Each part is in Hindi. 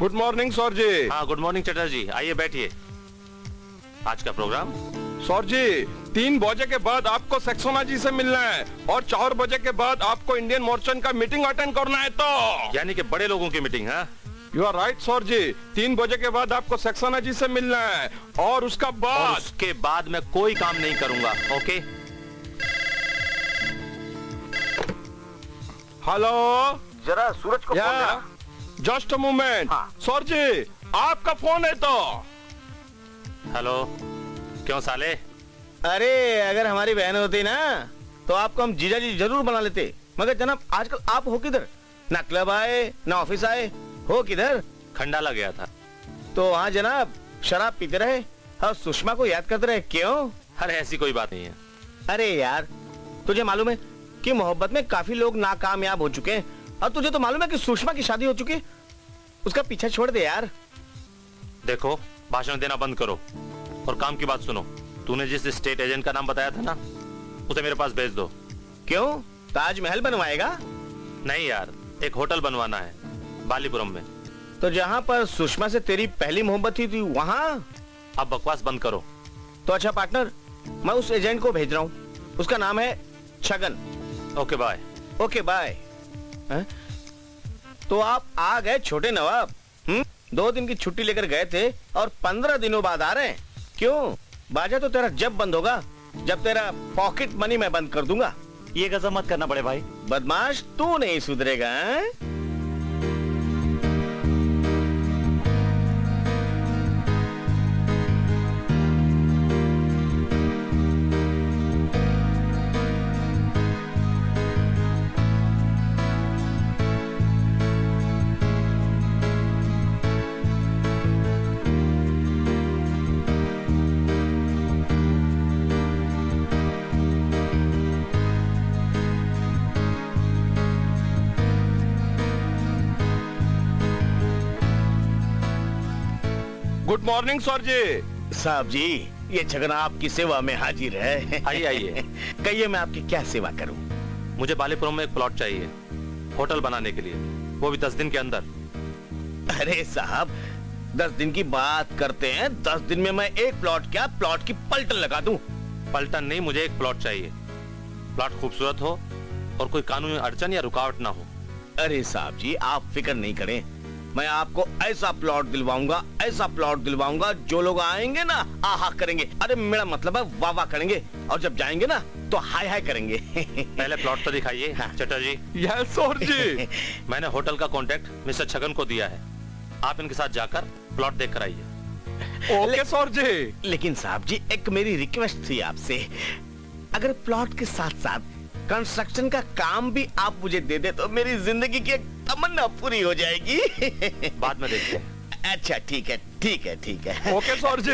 गुड मॉर्निंग सर जी। हाँ गुड मॉर्निंग चटर्जी, आइए बैठिए। आज का प्रोग्राम? सर जी 3 बजे के बाद आपको सक्सेना जी से मिलना है और 4 बजे के बाद आपको इंडियन मर्चेंट का मीटिंग अटेंड करना है। तो यानी कि बड़े लोगों की मीटिंग है? यू आर राइट सर जी। 3 बजे के बाद आपको सक्सेना जी से मिलना है और उसका बाद मैं कोई काम नहीं करूंगा। ओके। हेलो, जरा सूरज को फोन देना। Just moment. हाँ। सर जी आपका फोन है तो। हेलो, क्यों साले? अरे अगर हमारी बहन होती ना तो आपको हम जीजा जी जरूर बना लेते, मगर जनाब आजकल आप हो किधर? ना क्लब आए ना ऑफिस आए, हो किधर? खंडाला गया था। तो हाँ जनाब, शराब पीते रहे और सुषमा को याद करते रहे। क्यों? अरे ऐसी कोई बात नहीं है। अरे यार, तुझे मालूम है कि मोहब्बत में काफी लोग नाकामयाब हो चुके हैं, और तुझे तो मालूम है कि सुषमा की शादी हो चुकी है। उसका पीछा छोड़ दे यार। देखो, भाषण देना बंद करो और काम की बात सुनो। तूने जिस स्टेट एजेंट का नाम बताया था ना, उसे मेरे पास भेज दो। क्यों? ताजमहल बनवाएगा? नहीं यार, एक होटल बनवाना है बालीपुरम में। तो जहाँ पर सुषमा से तेरी पहली मोहब्बत थी वहाँ? अब बकवास बंद करो। तो अच्छा पार्टनर, मैं उस एजेंट को भेज रहा हूँ। उसका नाम है Chhagan. Okay bye. Okay bye. तो आप आ गए छोटे नवाब। 2 दिन की छुट्टी लेकर गए थे और 15 दिनों बाद आ रहे हैं। क्यों? बाजा तो तेरा जब बंद होगा जब तेरा पॉकेट मनी मैं बंद कर दूंगा। ये गजब मत करना बड़े भाई। बदमाश, तू नहीं सुधरेगा। गुड मॉर्निंग सर जी। साहब जी, ये छगन आपकी सेवा में हाजिर है। आइए आइए। कहिए मैं आपकी क्या सेवा करूं? मुझे बालीपुरम में एक प्लॉट चाहिए होटल बनाने के लिए, वो भी 10 दिन के अंदर। अरे साहब, 10 दिन की बात करते हैं। 10 दिन में मैं एक प्लॉट क्या, प्लॉट की पलटन लगा दूं। पलटन नहीं, मुझे एक प्लॉट चाहिए। प्लॉट खूबसूरत हो और कोई कानूनी अड़चन या रुकावट ना हो। अरे साहब जी, आप फिक्र नहीं करें। मैं आपको ऐसा प्लॉट दिलवाऊंगा, ऐसा प्लॉट दिलवाऊंगा, जो लोग आएंगे ना आहा करेंगे। अरे मेरा मतलब है वाह वाह करेंगे, और जब जाएंगे ना तो हाय हाय करेंगे। पहले प्लॉट तो दिखाइए। हाँ। चटर्जी। यस सर जी। मैंने होटल का कॉन्टेक्ट मिस्टर छगन को दिया है। आप इनके साथ जाकर प्लॉट देख कर आइए। ओके सर जी। लेकिन साहब जी, एक मेरी रिक्वेस्ट थी आपसे। अगर प्लॉट के साथ साथ कंस्ट्रक्शन का काम भी आप मुझे दे दे तो मेरी जिंदगी की एक तमन्ना पूरी हो जाएगी। बाद में देखते हैं। अच्छा ठीक है, ठीक है, ठीक है। ओके सर जी।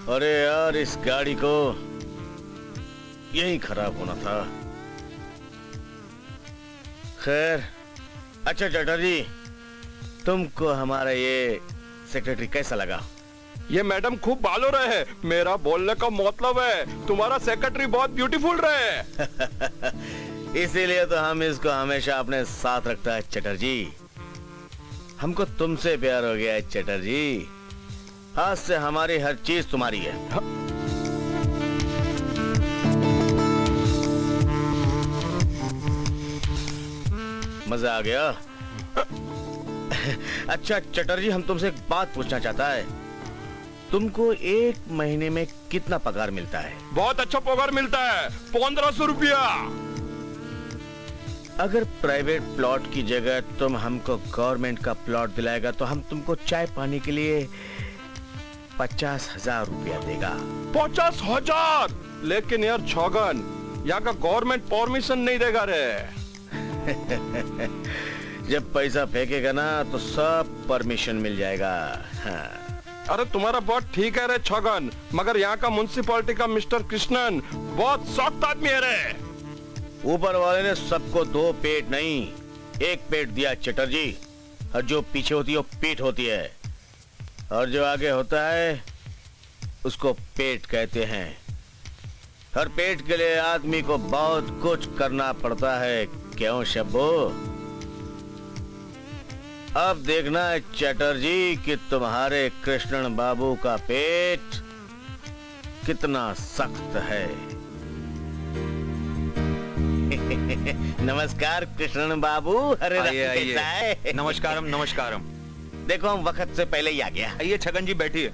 अरे यार, इस गाड़ी को यही खराब होना था। खैर, अच्छा चटर्जी, तुमको हमारा ये सेक्रेटरी कैसा लगा? ये मैडम खूब बालो रहे है। मेरा बोलने का मतलब है तुम्हारा सेक्रेटरी बहुत ब्यूटीफुल रहे। इसीलिए तो हम इसको हमेशा अपने साथ रखता है चटर्जी। हमको तुमसे प्यार हो गया है चटर्जी। आज से हमारी हर चीज तुम्हारी है। मजा आ गया? अच्छा चटर्जी, हम तुमसे एक बात पूछना चाहता है। तुमको 1 महीने में कितना पगार मिलता है? बहुत अच्छा पगार मिलता है, 1500 रुपया। अगर प्राइवेट प्लॉट की जगह तुम हमको गवर्नमेंट का प्लॉट दिलाएगा तो हम तुमको चाय पानी के लिए 50,000 रुपया देगा। 50,000? लेकिन यार छगन, यहाँ का गवर्नमेंट परमिशन नहीं देगा रे। जब पैसा फेंकेगा ना तो सब परमिशन मिल जाएगा। हाँ। अरे तुम्हारा बात ठीक है रे छगन, मगर यहाँ का म्युनिसिपैलिटी का मिस्टर कृष्णन बहुत सख्त आदमी है रे। ऊपर वाले ने सबको 2 पेट नहीं 1 पेट दिया चटर्जी। और जो पीछे होती है वो पीठ होती है, और जो आगे होता है उसको पेट कहते हैं। और पेट के लिए आदमी को बहुत कुछ करना पड़ता है, क्यों शब्बो? अब देखना है चटर्जी कि तुम्हारे कृष्णन बाबू का पेट कितना सख्त है। नमस्कार कृष्णन बाबू। अरे आइए, कैसा है? नमस्कारम नमस्कारम। देखो हम वक्त से पहले ही आ गया। आइए छगन जी बैठिए।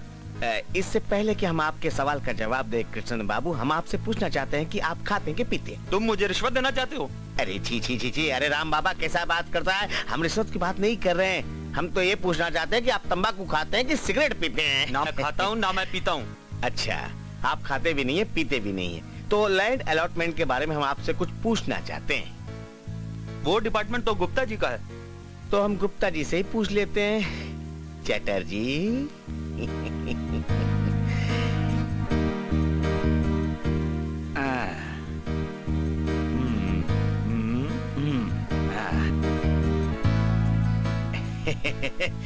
इससे पहले कि हम आपके सवाल का जवाब दें कृष्णन बाबू, हम आपसे पूछना चाहते हैं कि आप खाते हैं कि पीते हैं? तुम मुझे रिश्वत देना चाहते हो? अरे छी छी छी छी, अरे राम बाबा कैसा बात करता है? हम रिश्वत की बात नहीं कर रहे हैं, हम तो ये पूछना चाहते हैं कि आप तंबाकू खाते हैं कि सिगरेट पीते हैं? ना मैं खाता हूँ ना मैं पीता हूँ। अच्छा, आप खाते भी नहीं है पीते भी नहीं है, तो लैंड अलॉटमेंट के बारे में हम आपसे कुछ पूछना चाहते हैं। वो डिपार्टमेंट तो गुप्ता जी का है। तो हम गुप्ता जी से ही पूछ लेते हैं। चटर्जी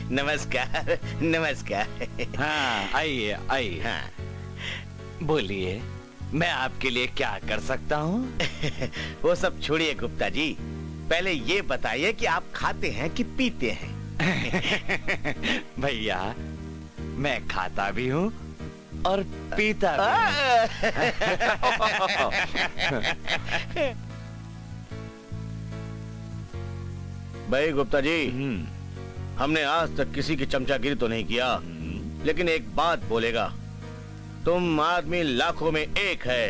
नमस्कार नमस्कार। हाँ आइए आइए। हाँ बोलिए मैं आपके लिए क्या कर सकता हूँ? वो सब छोड़िए गुप्ता जी, पहले ये बताइए कि आप खाते हैं कि पीते हैं? भैया मैं खाता भी हूँ और पीता भी भाई गुप्ता जी, हूँ। हमने आज तक किसी की चमचागिरी तो नहीं किया, लेकिन एक बात बोलेगा, तुम आदमी लाखों में एक है।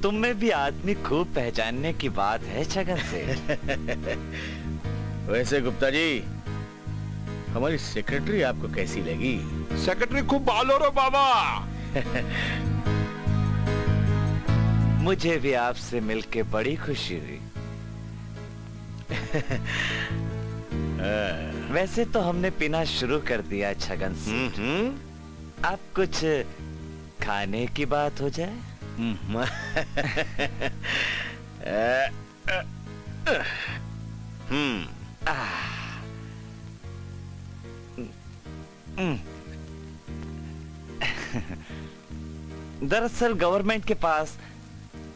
तुम में भी आदमी खूब पहचानने की बात है छगन से। वैसे गुप्ता जी, हमारी सेक्रेटरी आपको कैसी लगी? सेक्रेटरी खूब बालो रो बाबा। मुझे भी आपसे मिलके बड़ी खुशी हुई। वैसे तो हमने पीना शुरू कर दिया छगन से। अब कुछ खाने की बात हो जाए? दरअसल गवर्नमेंट के पास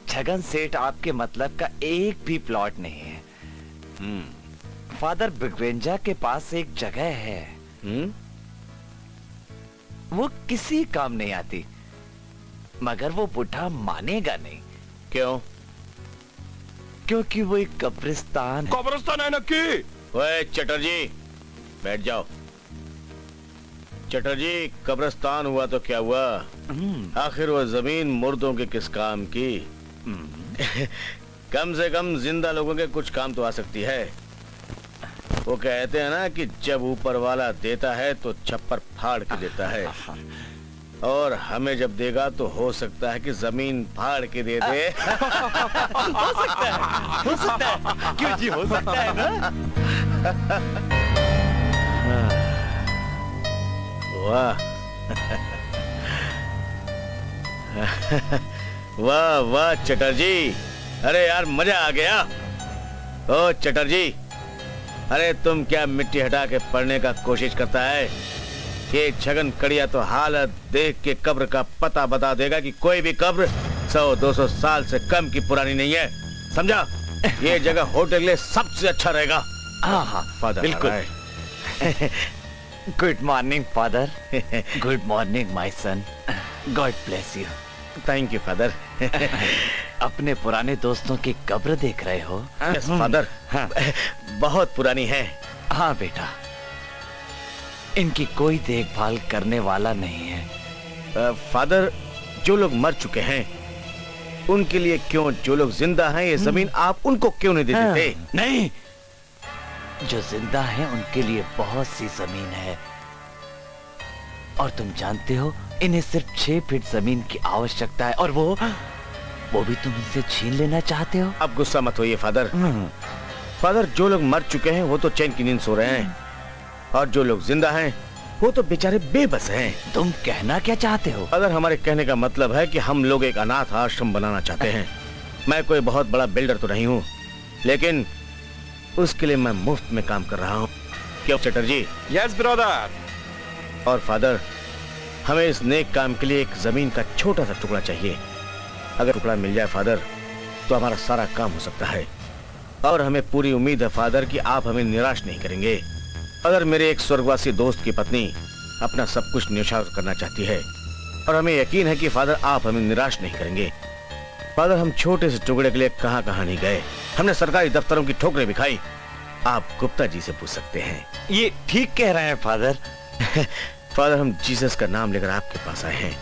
छगन सेठ आपके मतलब का एक भी प्लॉट नहीं है। फादर बिग्रेंजा के पास एक जगह है, वो किसी काम नहीं आती, मगर वो बुढ़ा मानेगा नहीं। क्यों? क्योंकि वो एक कब्रिस्तान है। कब्रिस्तान है नक्की। ओए चटर्जी, बैठ जाओ। चटर्जी, कब्रिस्तान हुआ तो क्या हुआ? आखिर वो जमीन मुर्दों के किस काम की? कम से कम जिंदा लोगों के कुछ काम तो आ सकती है। वो कहते हैं ना कि जब ऊपर वाला देता है तो छप्पर फाड़ के देता है, और हमें जब देगा तो हो सकता है कि जमीन फाड़ के दे दे। हो सकता है, हो सकता है। क्यों जी, हो सकता है ना? वाह वाह वाह चटर्जी, अरे यार मजा आ गया। ओ चटर्जी, अरे तुम क्या मिट्टी हटा के पढ़ने का कोशिश करता है? ये छगन कड़िया तो हालत देख के कब्र का पता बता देगा कि कोई भी कब्र 100-200 साल से कम की पुरानी नहीं है, समझा? ये जगह होटल के लिए सबसे अच्छा रहेगा। हाँ फादर बिल्कुल। Good morning father. Good morning my son. God bless you. Thank you father. अपने पुराने दोस्तों की कब्र देख रहे हो? Yes father. हाँ। बहुत पुरानी है। हाँ बेटा, इनकी कोई देखभाल करने वाला नहीं है। फादर, जो लोग मर चुके हैं उनके लिए क्यों, जो लोग जिंदा हैं ये जमीन आप उनको क्यों नहीं दे देते? नहीं, जो जिंदा हैं उनके लिए बहुत सी जमीन है, और तुम जानते हो इन्हें सिर्फ 6 फीट जमीन की आवश्यकता है, और वो भी तुम इनसे छीन लेना चाहते हो? अब गुस्सा मत होइए फादर। फादर, जो लोग मर चुके हैं वो तो चैन की नींद सो रहे हैं, और जो लोग जिंदा हैं वो तो बेचारे बेबस हैं। तुम कहना क्या चाहते हो? अगर हमारे कहने का मतलब है कि हम लोग एक अनाथ आश्रम बनाना चाहते हैं। मैं कोई बहुत बड़ा बिल्डर तो नहीं हूँ, लेकिन उसके लिए मैं मुफ्त में काम कर रहा हूँ। क्यों चटर्जी? Yes brother. और फादर, हमें इस नेक काम के लिए एक जमीन का छोटा सा टुकड़ा चाहिए। अगर टुकड़ा मिल जाए फादर, तो हमारा सारा काम हो सकता है। और हमें पूरी उम्मीद है फादर कि आप हमें निराश नहीं करेंगे। अगर मेरे एक स्वर्गवासी दोस्त की पत्नी अपना सब कुछ न्यौछावर करना चाहती है, और हमें यकीन है कि फादर आप हमें निराश नहीं करेंगे। फादर, हम छोटे से टुकड़े के लिए कहां कहां नहीं गए, हमने सरकारी दफ्तरों की ठोकरें भी खाई। आप गुप्ता जी से पूछ सकते हैं। ये ठीक कह रहे हैं फादर। फादर, हम जीसस का नाम लेकर आपके पास आए हैं।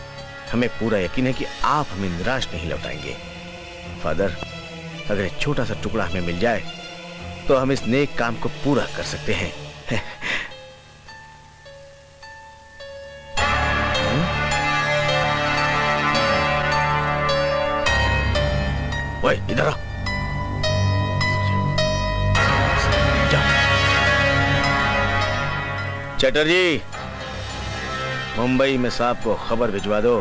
हमें पूरा यकीन है कि आप हमें निराश नहीं लौटाएंगे। फादर, अगर एक छोटा सा टुकड़ा हमें मिल जाए तो हम इस नेक काम को पूरा कर सकते हैं। ओए, इधर आ। जाओ। चटर्जी, मुंबई में साहब को खबर भिजवा दो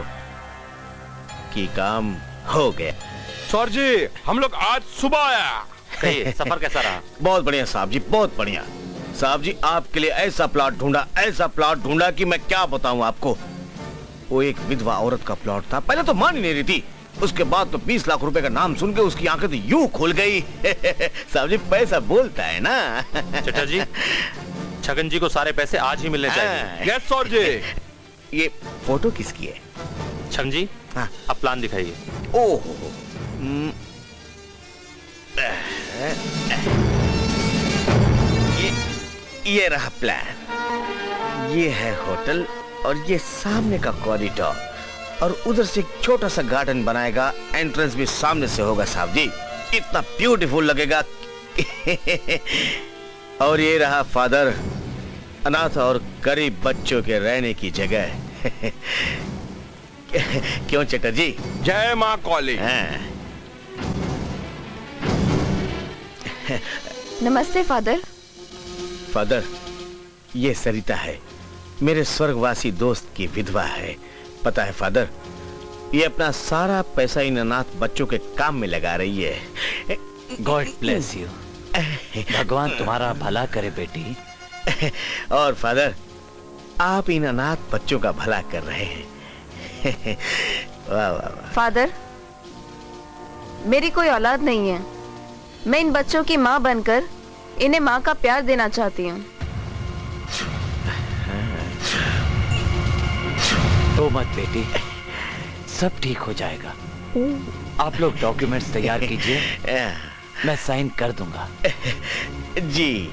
कि काम हो गया। सर जी, हम लोग आज सुबह आया। कहिए सफर कैसा रहा? बहुत बढ़िया साहब जी, बहुत बढ़िया। साहब जी, आपके लिए ऐसा प्लॉट ढूंढा कि मैं क्या बताऊं आपको। वो एक विधवा औरत का प्लॉट था। पहले तो मान ही नहीं रही थी, उसके बाद तो 20 लाख रुपए का नाम सुन के उसकी आंखें तो यूं खुल गई। साहब जी, पैसा बोलता है ना। चटर्जी, छगन जी को सारे पैसे आज ही मिलने चाहिए। यस सर जी। ये फोटो किसकी है? छगन जी, हाँ। अब प्लान दिखाइए। ओहो, ये रहा प्लान। ये है होटल और ये सामने का कॉरिडोर, और उधर से एक छोटा सा गार्डन बनाएगा। एंट्रेंस भी सामने से होगा साहब जी, इतना ब्यूटीफुल लगेगा। और ये रहा फादर, अनाथ और गरीब बच्चों के रहने की जगह। क्यों चटर्जी? जय माँ कौली। हाँ। नमस्ते फादर। फादर, ये सरिता है, मेरे स्वर्गवासी दोस्त की विधवा है। पता है फादर, ये अपना सारा पैसा इन अनाथ बच्चों के काम में लगा रही है। God bless you. भगवान तुम्हारा भला करे बेटी। और फादर, आप इन अनाथ बच्चों का भला कर रहे हैं। वाह वाह वाह। फादर, मेरी कोई औलाद नहीं है। मैं इन बच्चों की माँ बनकर इन्हें माँ का प्यार देना चाहती हूँ। तो मत बेटी, सब ठीक हो जाएगा। आप लोग डॉक्यूमेंट्स तैयार कीजिए, मैं साइन कर दूंगा। जी।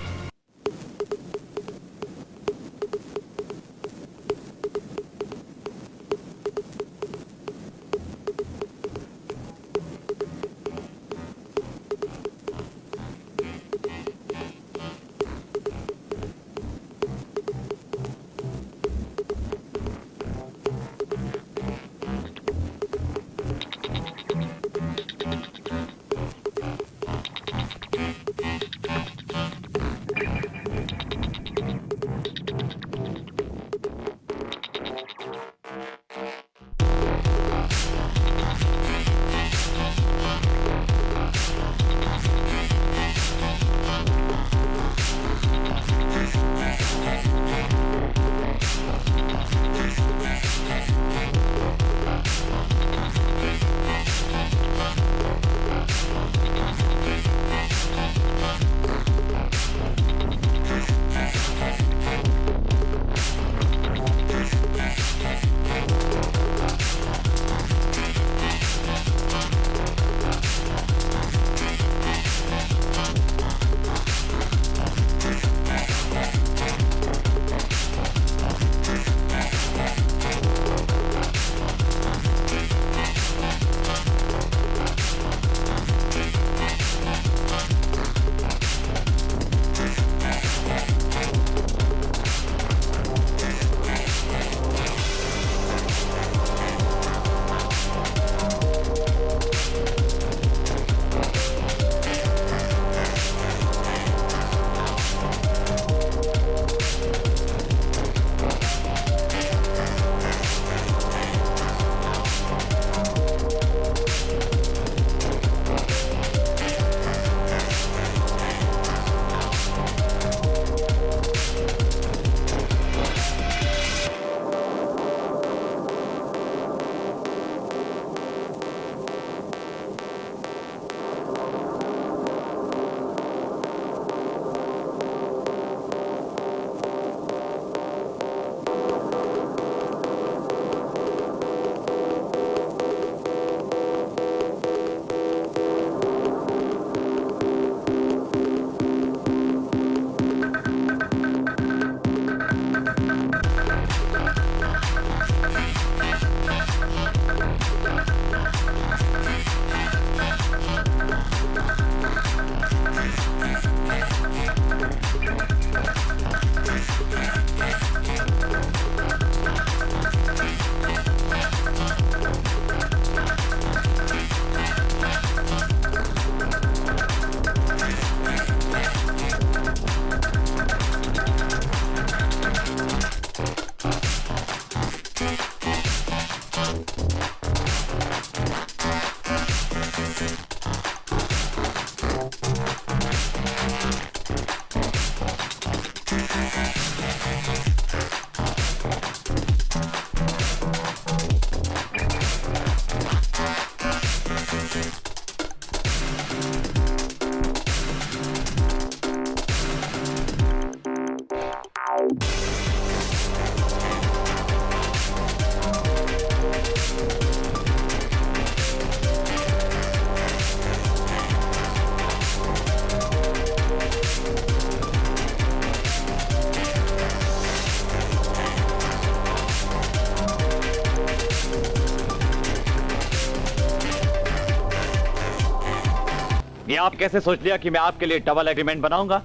ये आप कैसे सोच लिया कि मैं आपके लिए डबल एग्रीमेंट बनाऊंगा?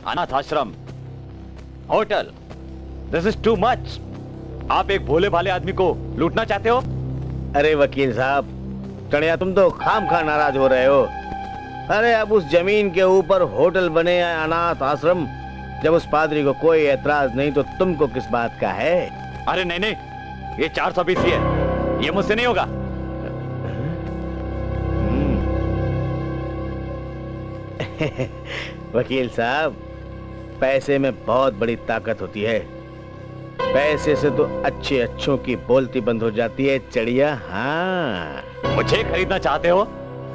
अनाथ आश्रम, hotel, this is too much. आप एक भोले भाले आदमी को लूटना चाहते हो? अरे वकील साहब, टणिया तुम तो खाम खा नाराज हो रहे हो। अरे अब उस जमीन के ऊपर होटल बने या अनाथ आश्रम, जब उस पादरी को कोई एतराज नहीं तो तुमको किस बात का है? अरे नहीं नहीं, ये 420 ही है, ये मुझसे नहीं होगा। वकील साहब, पैसे में बहुत बड़ी ताकत होती है। पैसे से तो अच्छे अच्छों की बोलती बंद हो जाती है चिड़िया। हाँ, मुझे खरीदना चाहते हो?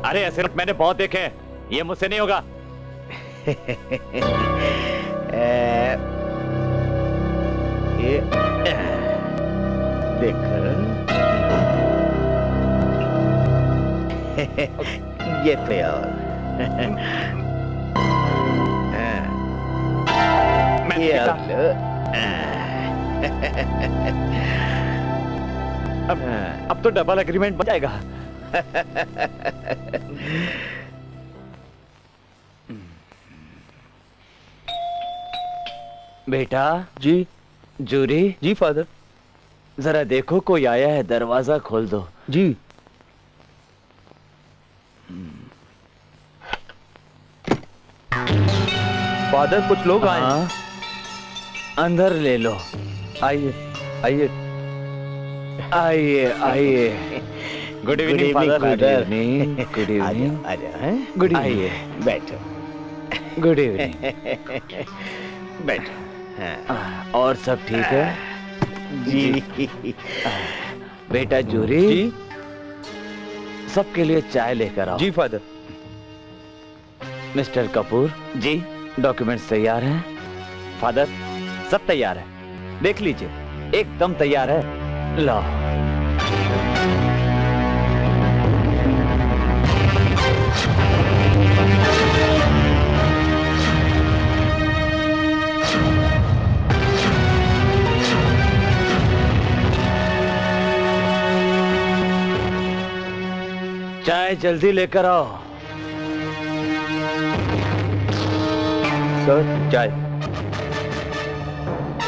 अरे ऐसे नोट मैंने बहुत देखे हैं, ये मुझसे नहीं होगा। ये देख, ये थे और मैंने ये देखा। और लो। अब तो डबल एग्रीमेंट बन जाएगा। बेटा जी जूरी, जी फादर। जरा देखो कोई आया है, दरवाजा खोल दो। जी। फादर कुछ लोग आए हैं। हाँ, अंदर ले लो। आइए आइए। आइए आइए। Good evening father. Good evening. Good evening. Good evening. आइए बैठो गुड इवनिंग। बैठो। हाँ। और सब ठीक है? जी। बेटा जूरी, जी सबके लिए चाय लेकर आओ। जी फादर। मिस्टर कपूर जी डॉक्यूमेंट्स तैयार हैं? फादर, सब तैयार है, देख लीजिए, एकदम तैयार है। लो। चाय जल्दी लेकर आओ। सर चाय।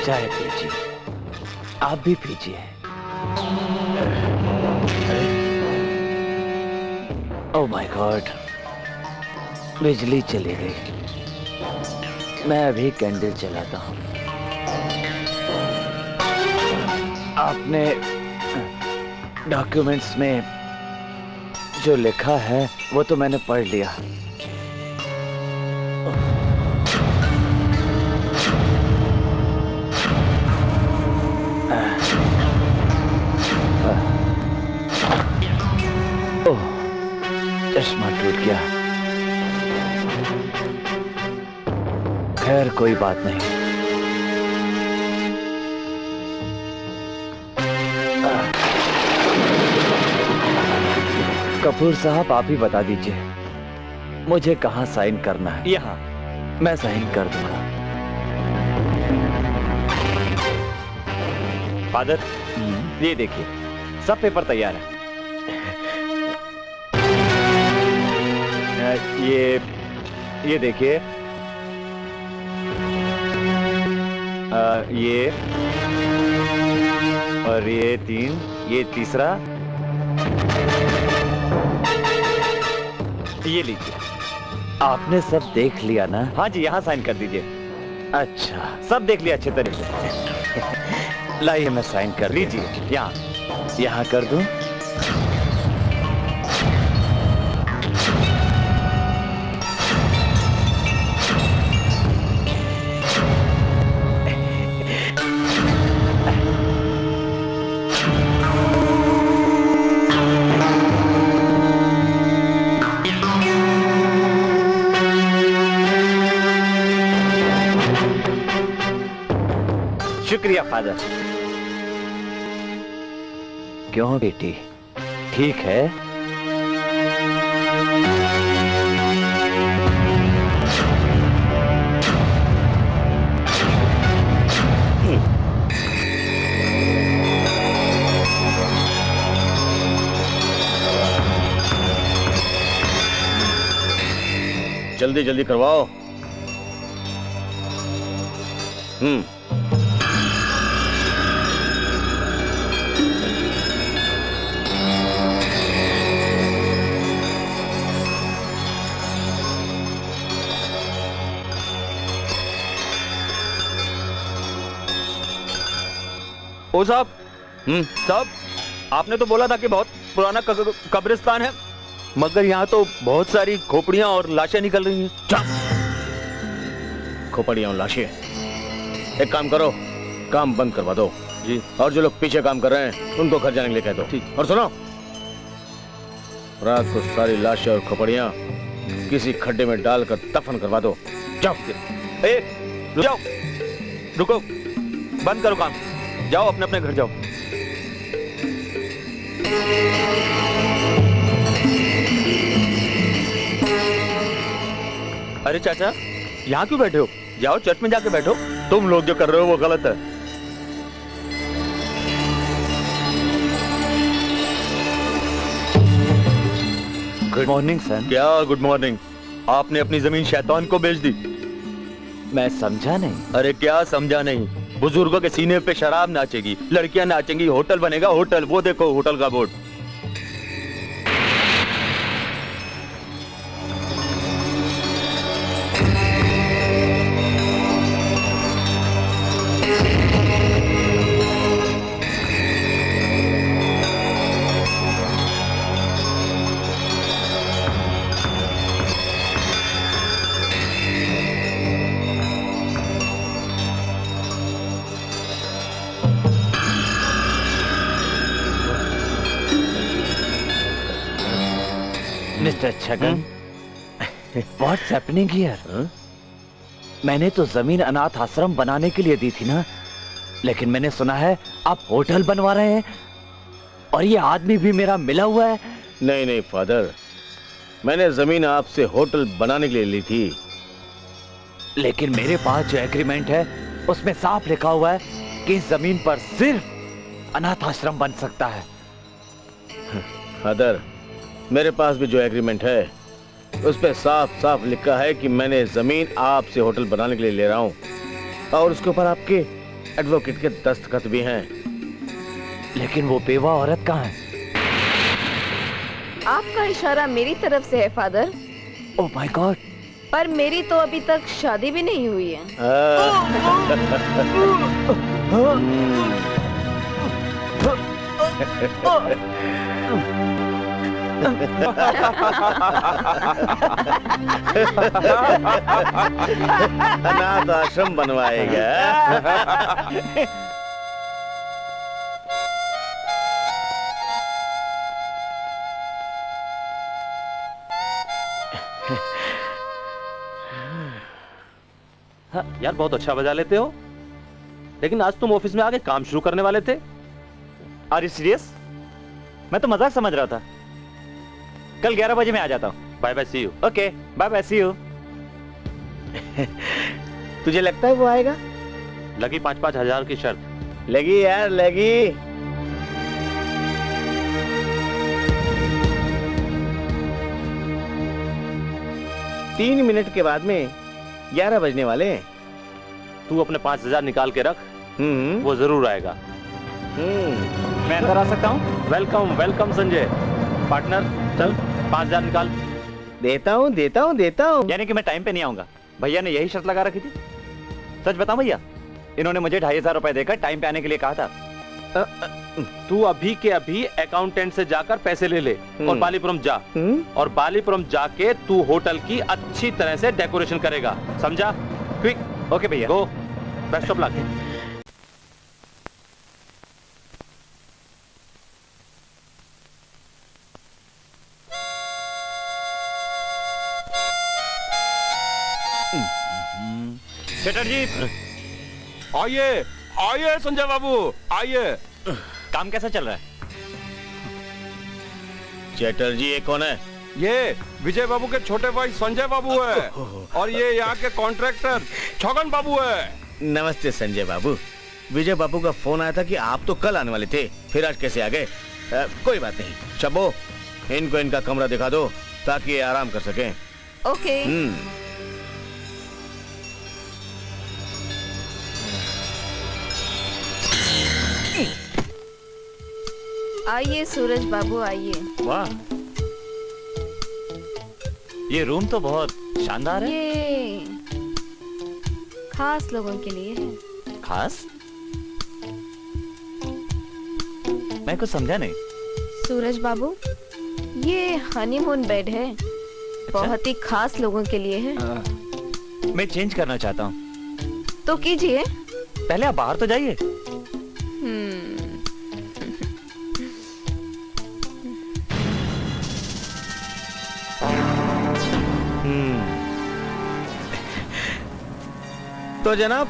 चाय पीजिए, आप भी पीजिए। ओह माय गॉड, बिजली चली गई। मैं अभी कैंडल जलाता हूँ। आपने डॉक्यूमेंट्स में जो लिखा है वो तो मैंने पढ़ लिया। ओह, चश्मा टूट गया। खैर कोई बात नहीं। कपूर साहब, आप ही बता दीजिए मुझे कहाँ साइन करना है। यहाँ। मैं साइन कर दूंगा। फादर, ये देखिए, सब पेपर तैयार है। ये देखिए, ये और ये 3, ये तीसरा, ये लीजिए। आपने सब देख लिया ना? हाँ जी, यहाँ साइन कर दीजिए। अच्छा, सब देख लिया अच्छे तरीके से। लाइए मैं साइन कर लीजिए, यहाँ। यहाँ कर दूं? शुक्रिया फादर। क्यों बेटी, ठीक है? जल्दी जल्दी करवाओ। ओ साहब, साहब आपने तो बोला था कि बहुत पुराना कब्रिस्तान है, मगर यहाँ तो बहुत सारी खोपड़ियाँ और लाशें निकल रही हैं। खोपड़ियाँ और लाशें? एक काम करो, काम बंद करवा दो जी। और जो लोग पीछे काम कर रहे हैं उनको घर जाने के लिए कह दो। ठीक। और सुनो, रात को सारी लाशें और खोपड़ियाँ किसी खड्डे में डालकर दफन करवा दो। जाओ। रुक जाओ, रुको, बंद करो काम, जाओ अपने अपने घर जाओ। अरे चाचा, यहाँ क्यों बैठे हो? जाओ चर्च में जाके बैठो। तुम लोग जो कर रहे हो वो गलत है। Good morning sir. क्या गुड मॉर्निंग? आपने अपनी जमीन शैतान को बेच दी। मैं समझा नहीं। अरे क्या समझा नहीं? बुजुर्गों के सीने पे शराब नाचेगी, लड़कियां नाचेंगी, होटल बनेगा होटल। वो देखो होटल का board. Mister Chhagan, what's happening here? मैंने तो जमीन अनाथ आश्रम बनाने के लिए दी थी ना, लेकिन मैंने सुना है आप होटल बनवा रहे हैं, और ये आदमी भी मेरा मिला हुआ है। नहीं नहीं फादर, मैंने जमीन आपसे होटल बनाने के लिए ली थी। लेकिन मेरे पास जो एग्रीमेंट है उसमें साफ लिखा हुआ है कि इस जमीन पर सिर्फ अनाथ आश्रम बन सकता है। फादर, मेरे पास भी जो एग्रीमेंट है उस पे साफ साफ लिखा है कि मैंने जमीन आपसे होटल बनाने के लिए ले रहा हूं, और उसके ऊपर आपके एडवोकेट के दस्तखत भी हैं। लेकिन वो बेवा औरत कहाँ है? आपका इशारा मेरी तरफ से है फादर, ओह माय गॉड। पर मेरी तो अभी तक शादी भी नहीं हुई है। अनाथ आश्रम बनवाएगा। यार बहुत अच्छा बजा लेते हो, लेकिन आज तुम ऑफिस में आके काम शुरू करने वाले थे। Are you serious? मैं तो मजाक समझ रहा था। कल 11 बजे मैं आ जाता हूँ। Bye bye, see you. Okay bye bye, see you. तुझे लगता है वो आएगा? लगी 5-5 हजार की शर्त। लगी यार, लगी। तीन मिनट के बाद में 11 बजने वाले हैं। तू अपने 5000 निकाल के रख, वो जरूर आएगा। मैं अंदर आ सकता हूँ? Welcome welcome Sanjay. पार्टनर चल 5000 निकाल। देता हूँ देता हूँ देता हूँ। यानी कि मैं टाइम पे नहीं आऊंगा? भैया ने यही शर्त लगा रखी थी। सच बताऊं भैया, इन्होंने मुझे 2500 रुपए देकर टाइम पे आने के लिए कहा था। तू अभी के अभी अकाउंटेंट से जाकर पैसे ले ले और बालीपुरम जा, और बालीपुरम जाके तू होटल की अच्छी तरह से डेकोरेशन करेगा, समझा? क्विक। ओके भैया। गो, बेस्ट ऑफ लक। चटर्जी, आइए आइए संजय बाबू, आइए। काम कैसा चल रहा है? चटर्जी ये कौन है? ये विजय बाबू के छोटे भाई संजय बाबू है, और ये यहाँ के कॉन्ट्रैक्टर छगन बाबू है। नमस्ते संजय बाबू। विजय बाबू का फोन आया था कि आप तो कल आने वाले थे, फिर आज कैसे आ गए? कोई बात नहीं। शबो, इनको इनका कमरा दिखा दो ताकि ये आराम कर सकें। ओके। आइए सूरज बाबू आइए। वाह, ये रूम तो बहुत शानदार है। ये खास लोगों के लिए है। खास? मैं कुछ समझा नहीं। सूरज बाबू, ये हनीमून बेड है, बहुत ही खास लोगों के लिए है। मैं चेंज करना चाहता हूँ। तो कीजिए। पहले आप बाहर तो जाइए। तो जनाब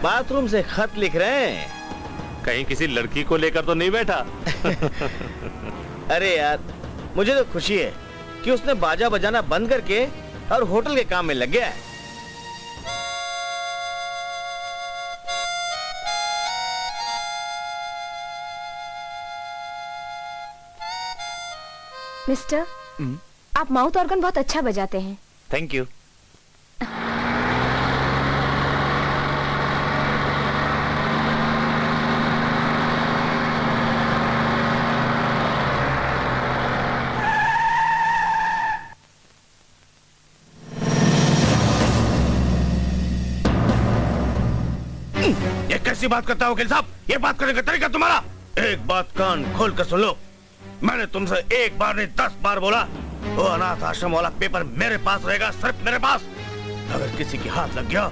बाथरूम से खत लिख रहे हैं। कहीं किसी लड़की को लेकर तो नहीं बैठा? अरे यार, मुझे तो खुशी है कि उसने बाजा बजाना बंद करके और होटल के काम में लग गया है। मिस्टर, आप माउथ ऑर्गन बहुत अच्छा बजाते हैं। Thank you. ये कैसी बात करता हो वकील साहब? ये बात करने का तरीका तुम्हारा? एक बात कान खोल कर सुन लो, मैंने तुमसे एक बार नहीं 10 बार बोला, वो अनाथ आश्रम वाला पेपर मेरे पास रहेगा, सिर्फ मेरे पास। अगर किसी के हाथ लग गया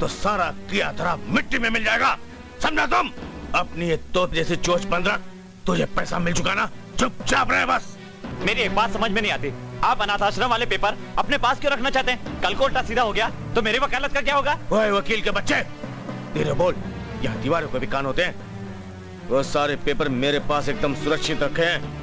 तो सारा किया धरा मिट्टी में मिल जाएगा, समझा तुम? अपनी ये तोप जैसी चोच बंद रख। तुझे पैसा मिल चुका ना, चुपचाप रहे बस। मेरी एक बात समझ में नहीं आती, आप अनाथ आश्रम वाले पेपर अपने पास क्यों रखना चाहते हैं? कल को उल्टा सीधा हो गया तो मेरी वकालत का क्या होगा? ओए वकील के बच्चे, धीरे बोल, यहाँ दीवारों पे भी कान होते हैं। वो सारे पेपर मेरे पास एकदम सुरक्षित रखे हैं।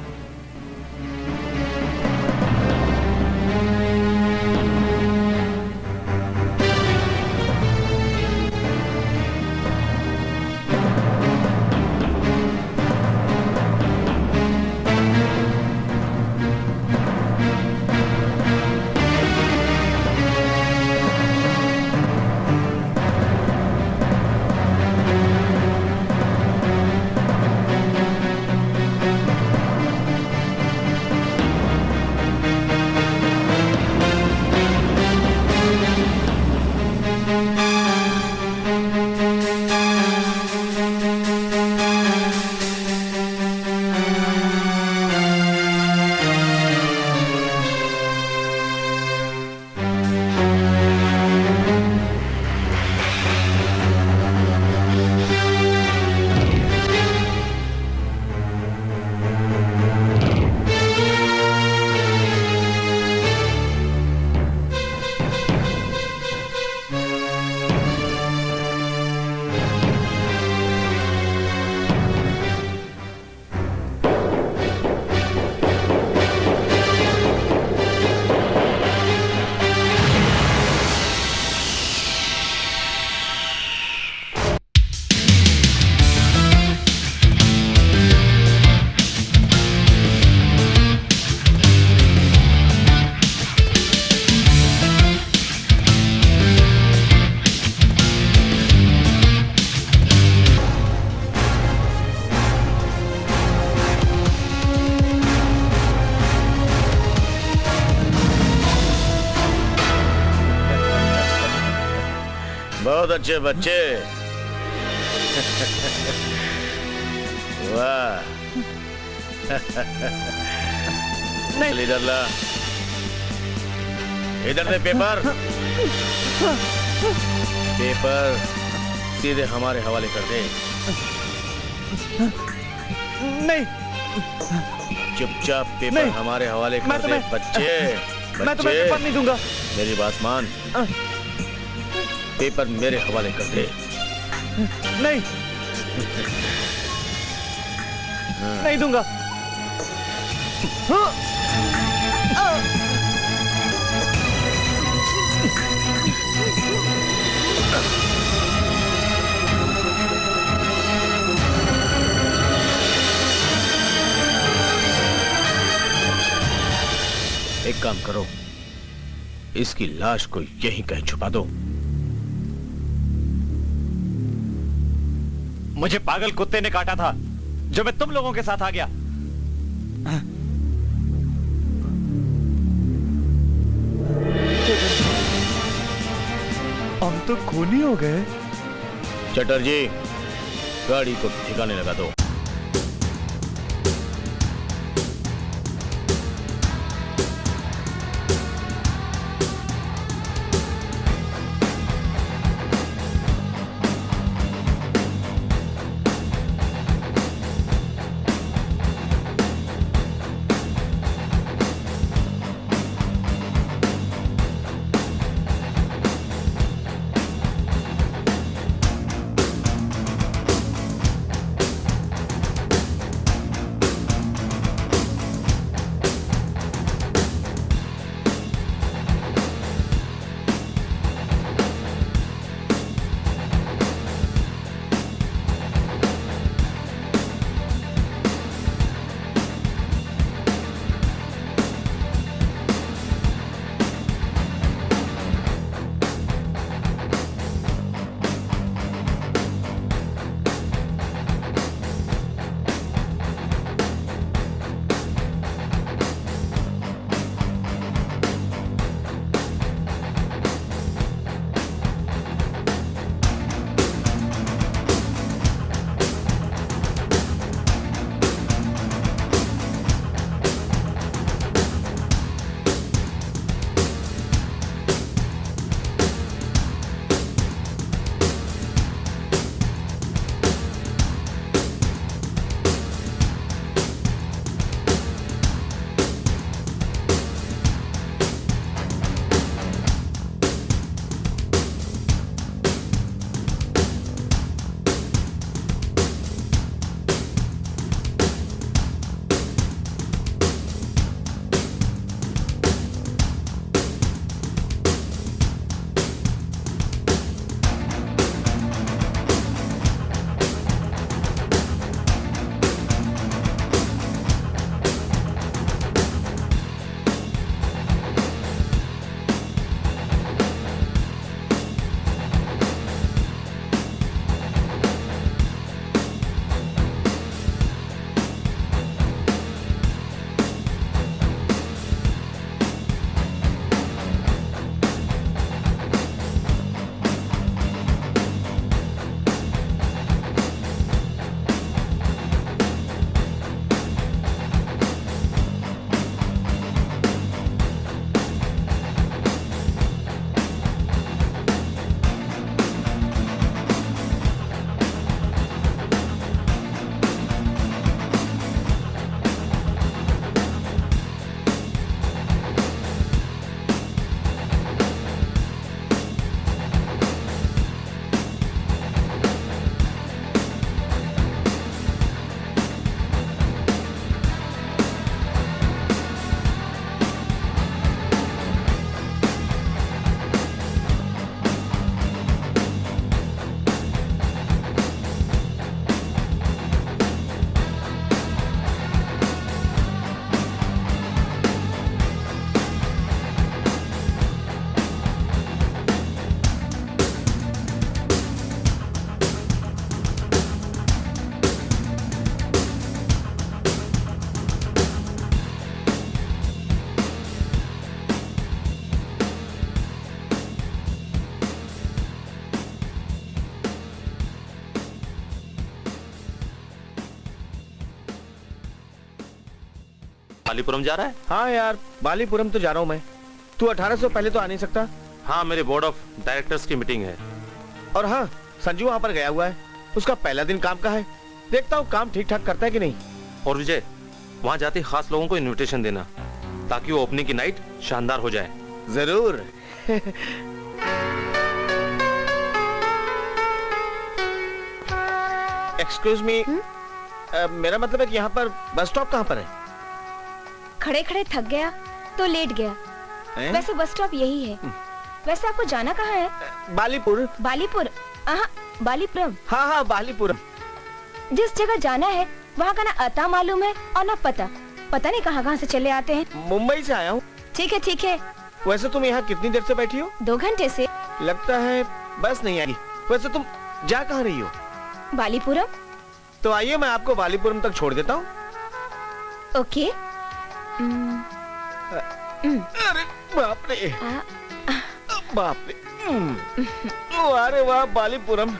बहुत अच्छे बच्चे। वाह। नहीं, इधर ला, इधर दे पेपर। पेपर सीधे हमारे हवाले कर दे। नहीं, चुपचाप पेपर नहीं। हमारे हवाले कर दे बच्चे। मैं तुम्हें पेपर नहीं दूंगा। मेरी बात मान, पेपर मेरे हवाले कर दे। नहीं, नहीं दूंगा। एक काम करो, इसकी लाश को यहीं कहीं छुपा दो। मुझे पागल कुत्ते ने काटा था जो मैं तुम लोगों के साथ आ गया। हम तो खूनी हो गए। चटर्जी, गाड़ी को ठिकाने लगा दो। बालीपुरम जा रहा है? हाँ यार, बालीपुरम तो जा रहा हूँ मैं। तू 18 से पहले तो आ नहीं सकता। हाँ, मेरे बोर्ड ऑफ डायरेक्टर्स की मीटिंग है। और हाँ, संजू वहाँ पर गया हुआ है। उसका पहला दिन काम का है। देखता हूँ काम ठीक ठाक करता है कि नहीं। और विजय, वहाँ जाते खास लोगों को इनविटेशन देना ताकि वो ओपनिंग की नाइट शानदार हो जाए। जरूर। एक्सक्यूज मी, मेरा मतलब है कि यहाँ पर बस स्टॉप कहाँ पर है? खड़े खड़े थक गया तो लेट गया। वैसे बस स्टॉप यही है। वैसे आपको जाना कहाँ है? बालीपुर। बालीपुर? बालीपुरम। हाँ हाँ, बालीपुरम। जिस जगह जाना है वहाँ का ना अता मालूम है और ना पता। पता नहीं कहाँ कहाँ से चले आते हैं। मुंबई से आया हूँ। ठीक है ठीक है, वैसे तुम यहाँ कितनी देर से बैठी हो? 2 घंटे से। लगता है बस नहीं आई। वैसे तुम जा कहाँ रही हो? बालीपुरम। तो आइए मैं आपको बालीपुरम तक छोड़ देता हूँ। ओके। अरे बाप रे, बाप रे। अरे वाह बालीपुरम।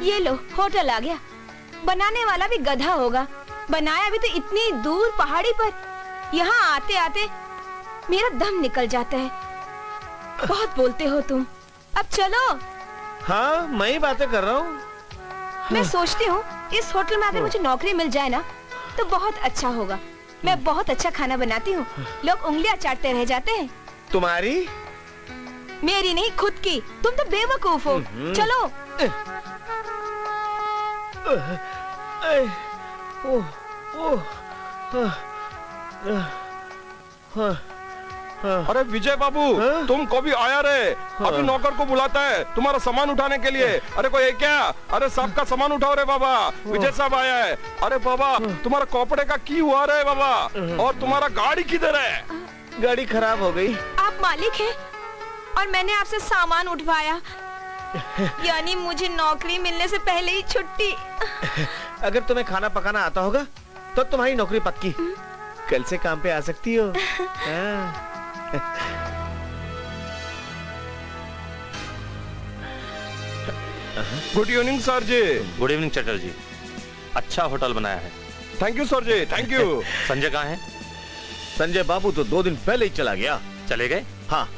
ये लो होटल आ गया। बनाने वाला भी गधा होगा, बनाया भी तो इतनी दूर पहाड़ी पर। यहाँ आते आते मेरा दम निकल जाता है। बहुत बोलते हो तुम, अब चलो। हाँ मैं ही बातें कर रहा हूँ। मैं सोचती हूँ इस होटल में अगर मुझे नौकरी मिल जाए ना तो बहुत अच्छा होगा। मैं बहुत अच्छा खाना बनाती हूँ, लोग उंगलियां चाटते रह जाते हैं। तुम्हारी? मेरी नहीं, खुद की। तुम तो बेवकूफ हो। चलो। अरे विजय बाबू, तुम कभी आया रे? अभी नौकर को बुलाता है तुम्हारा सामान उठाने के लिए। अरे कोई है क्या? अरे सबका सामान उठाओ रे बाबा, विजय साहब आया है। अरे बाबा तुम्हारा कपड़े का की हुआ रे बाबा? और तुम्हारा गाड़ी किधर है? गाड़ी खराब हो गई। आप मालिक हैं और मैंने आपसे सामान उठवाया, यानी मुझे नौकरी मिलने से पहले ही छुट्टी। अगर तुम्हें खाना पकाना आता होगा तो तुम्हारी नौकरी पक्की। कल से काम पे आ सकती हो। Good evening sir ji. Good evening Chatterjee. अच्छा होटल बनाया है। Thank you sir ji, thank you. Sanjay कहाँ है? संजय बाबू तो 2 दिन पहले ही चला गया। चले गए? हाँ।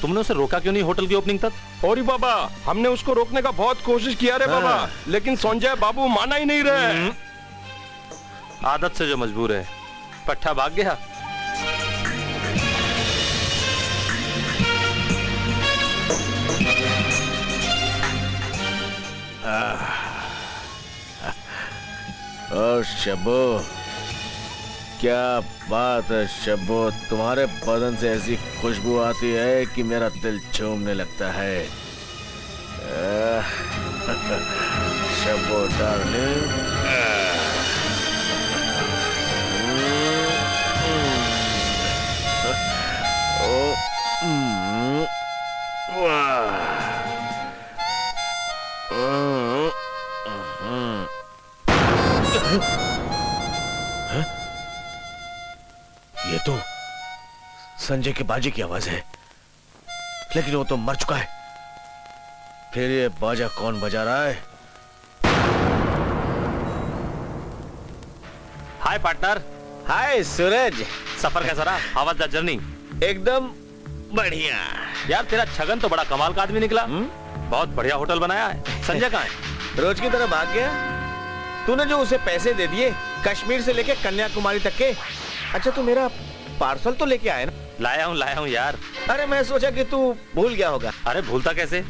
तुमने उसे रोका क्यों नहीं होटल की ओपनिंग तक? और बाबा हमने उसको रोकने का बहुत कोशिश किया रे बाबा, लेकिन संजय बाबू माना ही नहीं रहे। आदत से जो मजबूर है। पट्टा भाग गया। और शबो, क्या बात है शबो, तुम्हारे बदन से ऐसी खुशबू आती है कि मेरा दिल झूमने लगता है। शबो डार्लिंग। ये तो संजय के बाजे की आवाज है, लेकिन वो तो मर चुका है। फिर ये बाजा कौन बजा रहा है? हाय पार्टनर। हाय सूरज। सफर कैसा रहा? How was the journey? एकदम बढ़िया। यार तेरा छगन तो बड़ा कमाल का आदमी निकला। बहुत बढ़िया होटल बनाया है। संजय कहाँ है? रोज की तरह भाग गया। तूने जो उसे पैसे दे दिए कश्मीर से लेके कन्याकुमारी तक के। अच्छा तू मेरा पार्सल तो लेके आया ना? लाया हूँ यार। अरे मैं सोचा कि तू भूल गया होगा। अरे भूलता कैसे?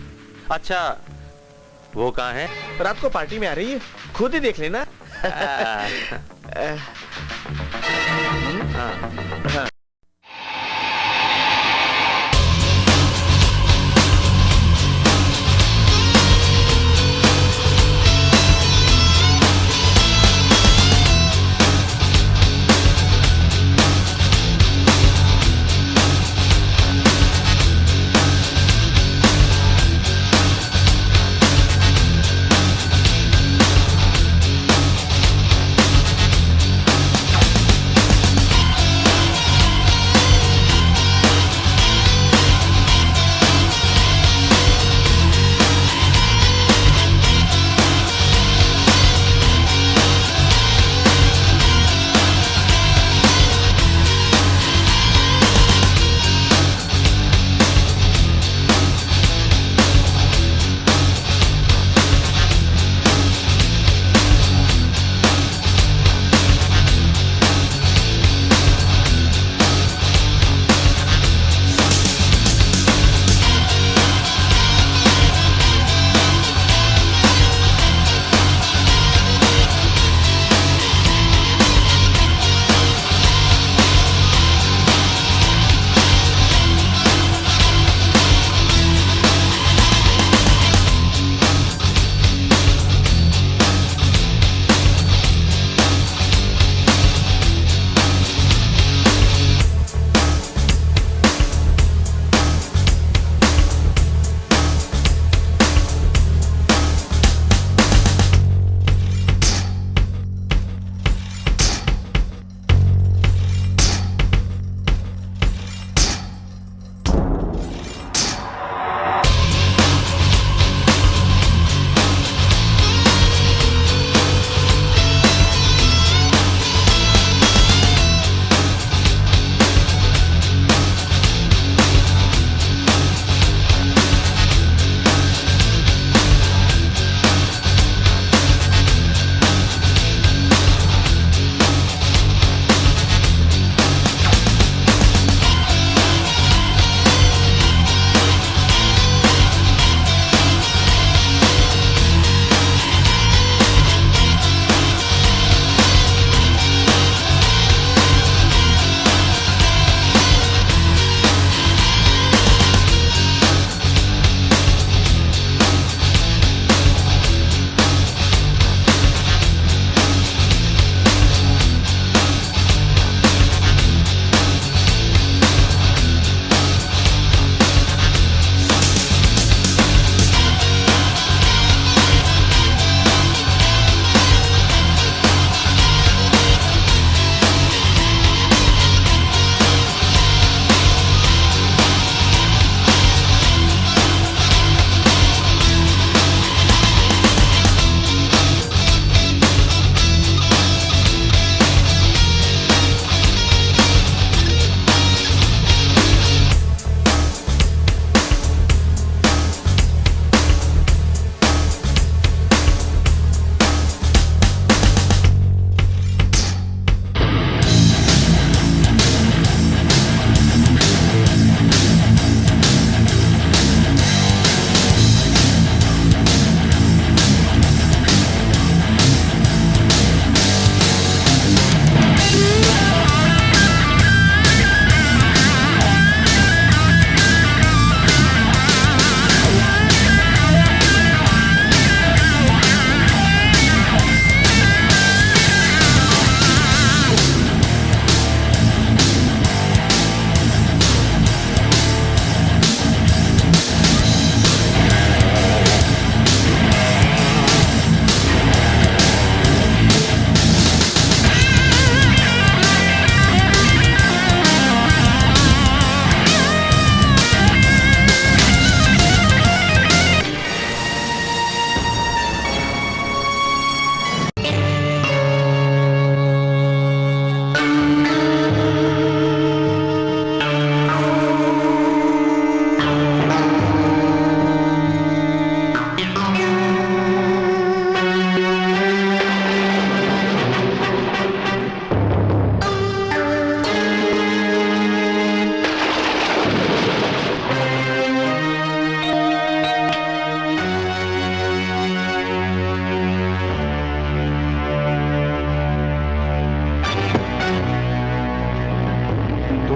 अच्छा वो कहाँ है? रात को पार्टी में आ रही है, खुद ही देख लेना। हाँ।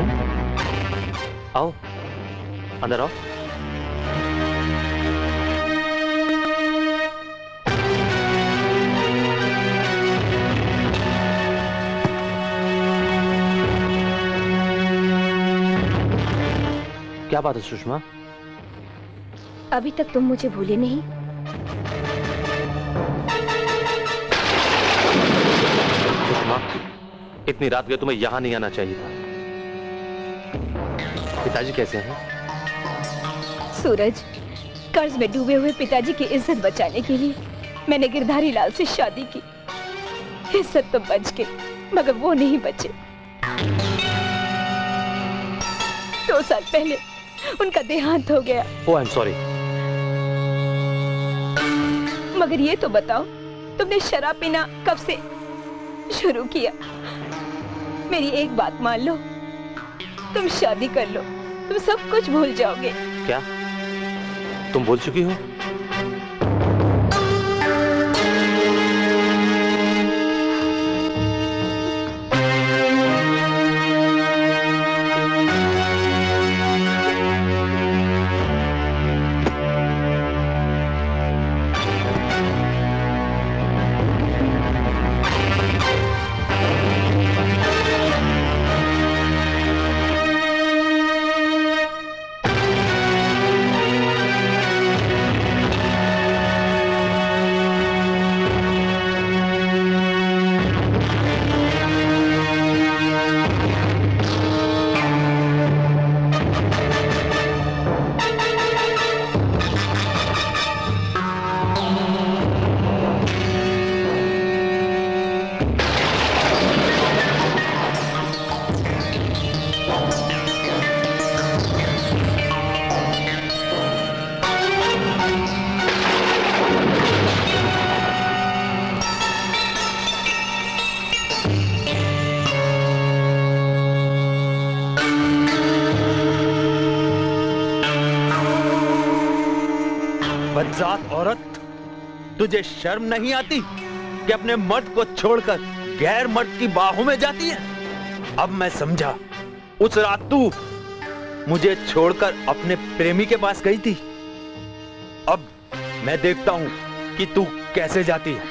रूम आओ, अंदर आओ। क्या बात है सुषमा? अभी तक तुम मुझे भूले नहीं। सुषमा, इतनी रात गए तुम्हें यहां नहीं आना चाहिए था। पिताजी कैसे हैं? सूरज, कर्ज में डूबे हुए पिताजी की इज्जत बचाने के लिए मैंने गिरधारी लाल से शादी की। इज्जत तो बच गई, मगर वो नहीं बचे। 2 साल पहले उनका देहांत हो गया। ओह, आई एम सॉरी। मगर ये तो बताओ, तुमने शराब पीना कब से शुरू किया? मेरी एक बात मान लो, तुम शादी कर लो, तुम सब कुछ भूल जाओगे। क्या तुम भूल चुकी हो? बदजात औरत, तुझे शर्म नहीं आती कि अपने मर्द को छोड़कर गैर मर्द की बाहों में जाती है? अब मैं समझा, उस रात तू मुझे छोड़कर अपने प्रेमी के पास गई थी। अब मैं देखता हूं कि तू कैसे जाती है।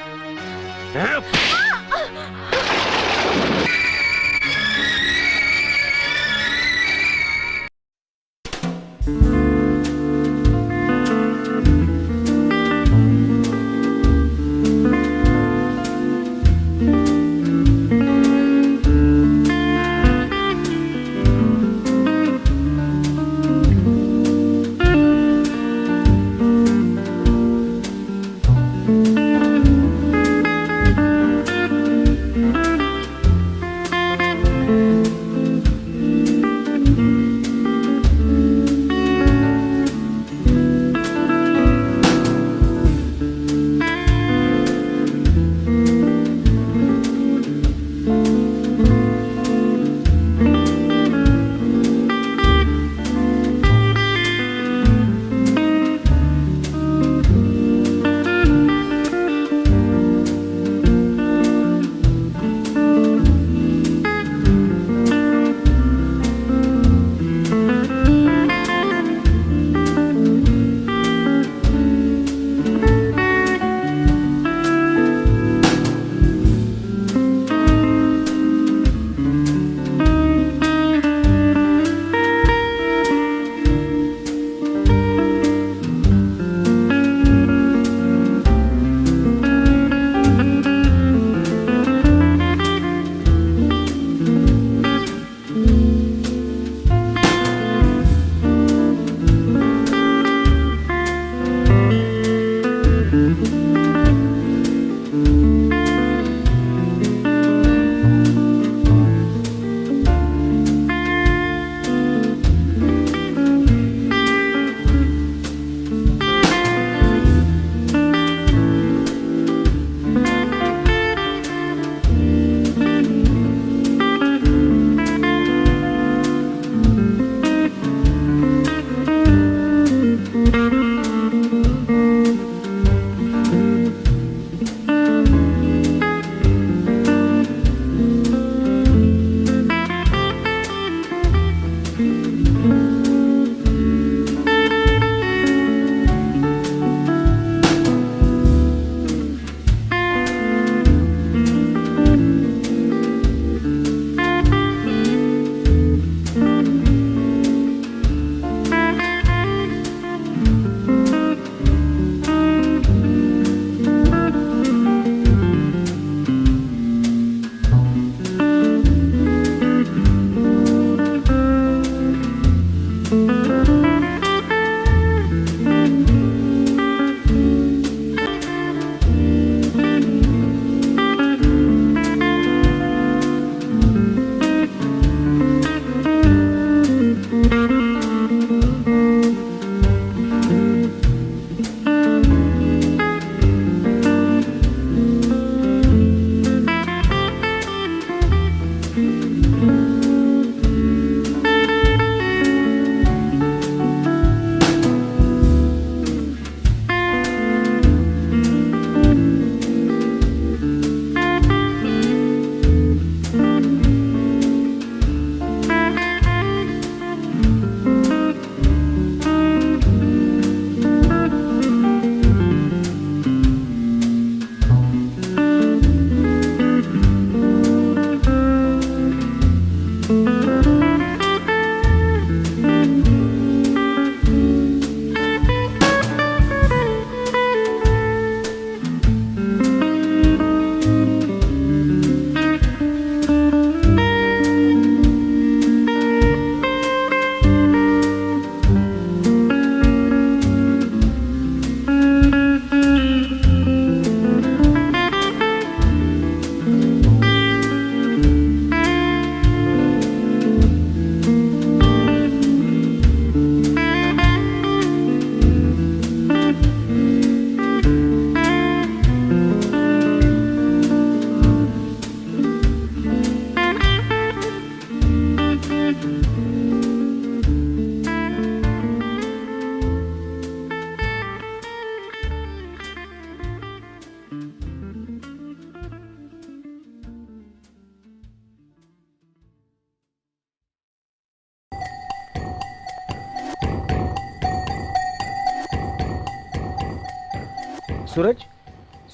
सूरज,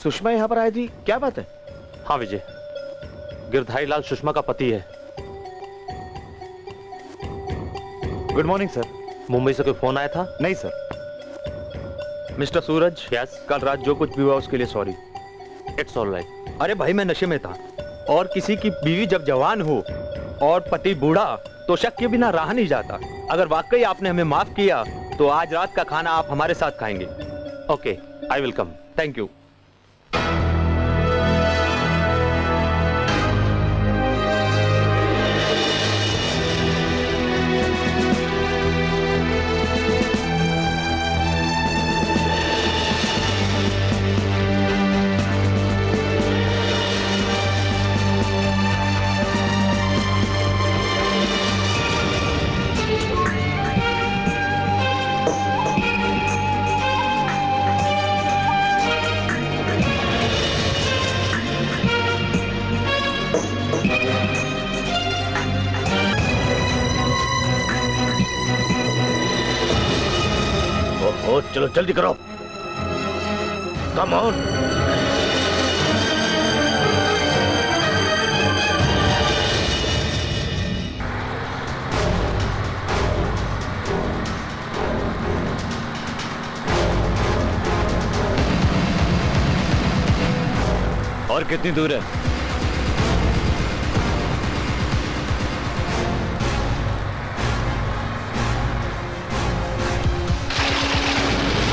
सुषमा यहाँ पर आई थी, क्या बात है? हाँ विजय, गिरधारी लाल सुषमा का पति है। Good morning sir. मुंबई से कोई फोन आया था? नहीं सर। मिस्टर सूरज, यस, कल रात जो कुछ भी हुआ उसके लिए सॉरी। It's all right. अरे भाई, मैं नशे में था, और किसी की बीवी जब जवान हो और पति बूढ़ा तो शक के बिना रहा नहीं जाता। अगर वाकई आपने हमें माफ किया तो आज रात का खाना आप हमारे साथ खाएंगे। Okay, I will come. Thank you. चलो जल्दी करो, कम ऑन। और कितनी दूर है?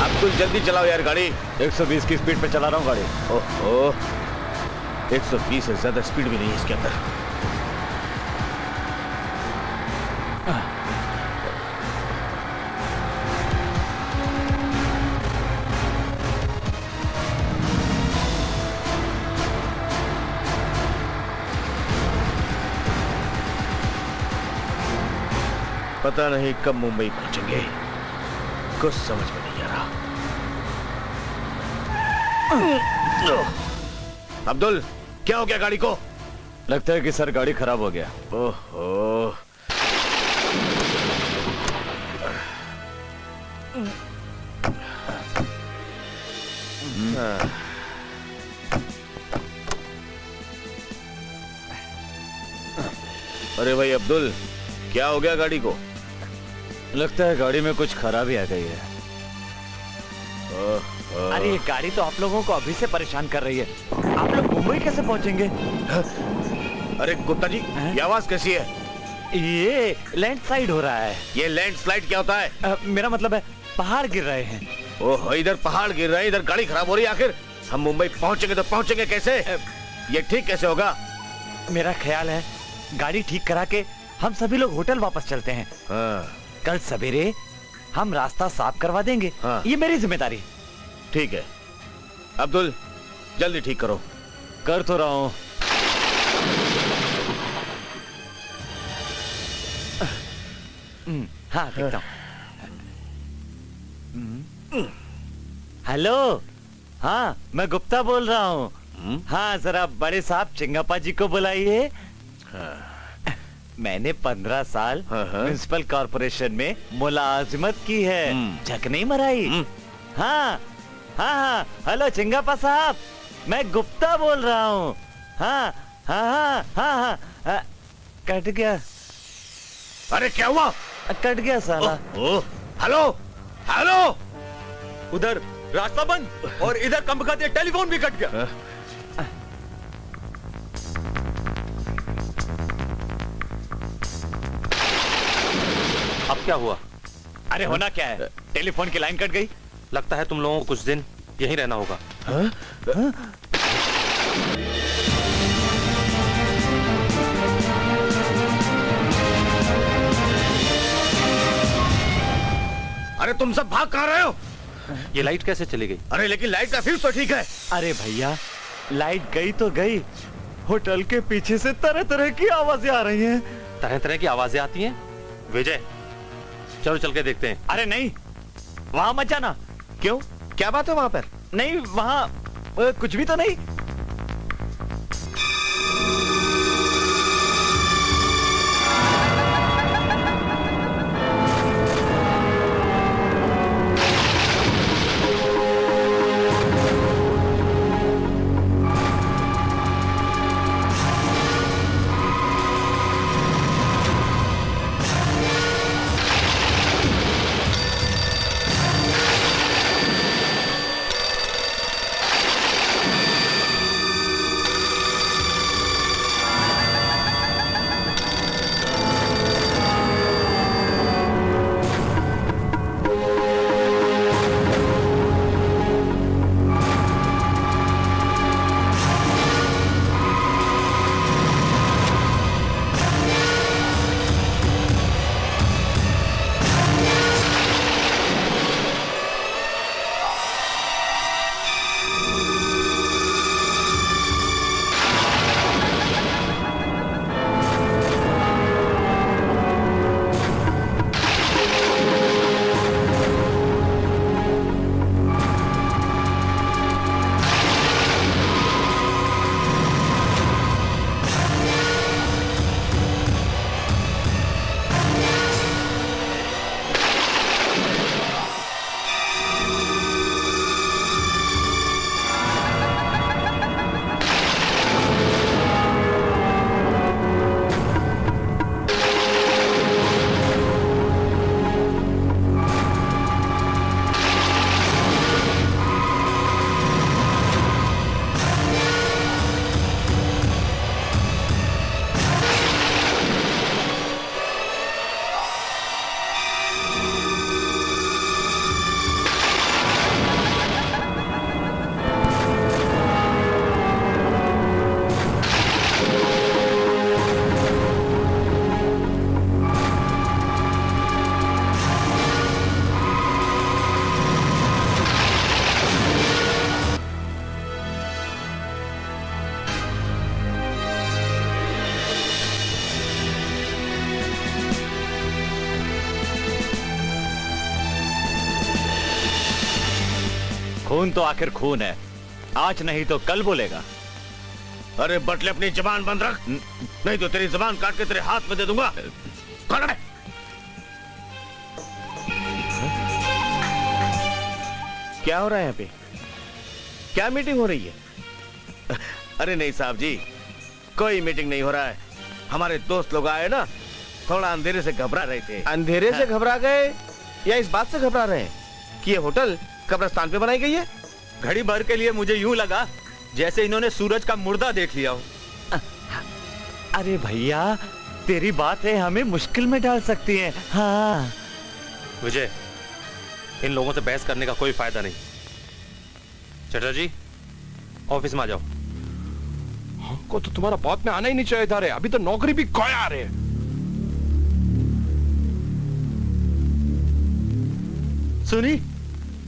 अब्दुल जल्दी चलाओ यार गाड़ी। 120 की स्पीड पे चला रहा हूँ गाड़ी। ओहो, 120 से ज्यादा स्पीड भी नहीं है इसके अंदर। पता नहीं कब मुंबई पहुंचेंगे, कुछ समझ में नहीं आ रहा। अब्दुल, क्या हो गया गाड़ी को? लगता है कि सर गाड़ी खराब हो गया। ओहो, अरे भाई अब्दुल, क्या हो गया गाड़ी को? लगता है गाड़ी में कुछ खराबी आ गई है। अरे ये गाड़ी तो आप लोगों को अभी से परेशान कर रही है। आप लोग मुंबई कैसे पहुंचेंगे? अरे गुप्ता जी, ये आवाज कैसी है? ये लैंडस्लाइड हो रहा है। ये लैंडस्लाइड क्या होता है? मेरा मतलब है पहाड़ गिर रहे हैं। ओह, इधर पहाड़ गिर रहे हैं, इधर गाड़ी खराब हो रही है। आखिर हम मुंबई पहुंचेंगे तो पहुंचेंगे कैसे? ये ठीक कैसे होगा? मेरा ख्याल है गाड़ी ठीक करा के हम सभी लोग होटल वापस चलते हैं। हाँ, कल सवेरे हम रास्ता साफ करवा देंगे। हाँ। ये मेरी जिम्मेदारी। ठीक है अब्दुल, जल्दी ठीक करो। कर तो रहा हूँ। हाँ, देखता हूँ। हेलो, हाँ मैं गुप्ता बोल रहा हूँ। हाँ, जरा बड़े साहब चिंगापा जी को बुलाइए। मैंने 15 साल म्युनिसिपल कॉर्पोरेशन में मुलाजिमत की है, झक नहीं मराई। हाँ हाँ हाँ, हेलो चिंगापा साहब, मैं गुप्ता बोल रहा हूँ। हाँ हाँ हाँ हाँ हाँ, कट गया। अरे क्या हुआ? कट गया साला। हेलो हेलो, उधर रास्ता बंद और इधर कम खाते टेलीफोन भी कट गया। अब क्या हुआ? अरे होना क्या है, टेलीफोन की लाइन कट गई। लगता है तुम लोगों को कुछ दिन यहीं रहना होगा। अरे तुम सब भाग कहाँ रहे हो? ये लाइट कैसे चली गई? अरे लेकिन लाइट का फ्यूज तो ठीक है। अरे भैया, लाइट गई तो गई, होटल के पीछे से तरह तरह की आवाजें आ रही हैं। तरह तरह की आवाजें आती हैं। विजय चलो चल के देखते हैं। अरे नहीं, वहां मत जाना। क्यों, क्या बात है वहां पर? नहीं, वहां कुछ भी तो नहीं। खून तो आखिर खून है, आज नहीं तो कल बोलेगा। अरे बटले, अपनी जबान बंद रख, नहीं तो तेरी जबान काट के तेरे हाथ में दे दूंगा। कौन है? क्या हो रहा है यहाँ पे? क्या मीटिंग हो रही है? अरे नहीं साहब जी, कोई मीटिंग नहीं हो रहा है। हमारे दोस्त लोग आए ना, थोड़ा अंधेरे से घबरा रहे थे। अंधेरे से घबरा गए या इस बात से घबरा रहे हैं कि ये होटल कब्रिस्तान पे बनाई गई है? घड़ी भर के लिए मुझे यूं लगा जैसे इन्होंने सूरज का मुर्दा देख लिया हो। अरे भैया, तेरी बातें हमें मुश्किल में डाल सकती हैं। हाँ विजय, इन लोगों से बहस करने का कोई फायदा नहीं। चटर्जी, ऑफिस में आ जाओ। हमको तो तुम्हारा बात में आना ही नहीं चाहिए था रे, अभी तो नौकरी भी खोया रे। सुनी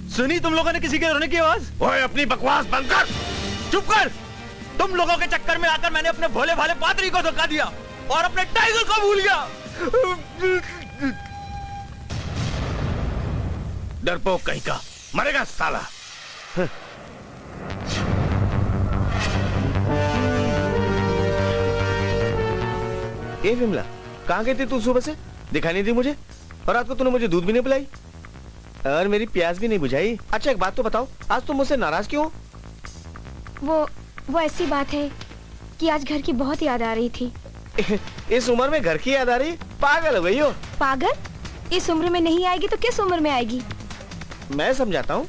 सुनी तुम लोगों ने किसी के रोने की आवाज? ओए, अपनी बकवास बंद कर। चुप कर। तुम लोगों के चक्कर में आकर मैंने अपने भोले भाले पादरी को धोखा दिया और अपने टाइगर को भूल गया। डरपोक कहीं का, मरेगा साला। ए विमला, कहाँ गई थी तू सुबह से? दिखाई नहीं दी मुझे, और रात को तूने मुझे दूध भी नहीं पिलाई और मेरी प्यास भी नहीं बुझाई। अच्छा एक बात तो बताओ, आज तुम मुझसे नाराज क्यों? वो ऐसी बात है कि आज घर की बहुत याद आ रही थी। इस उम्र में घर की याद आ रही? पागल हो गई हो। पागल? इस उम्र में नहीं आएगी तो किस उम्र में आएगी? मैं समझाता हूँ।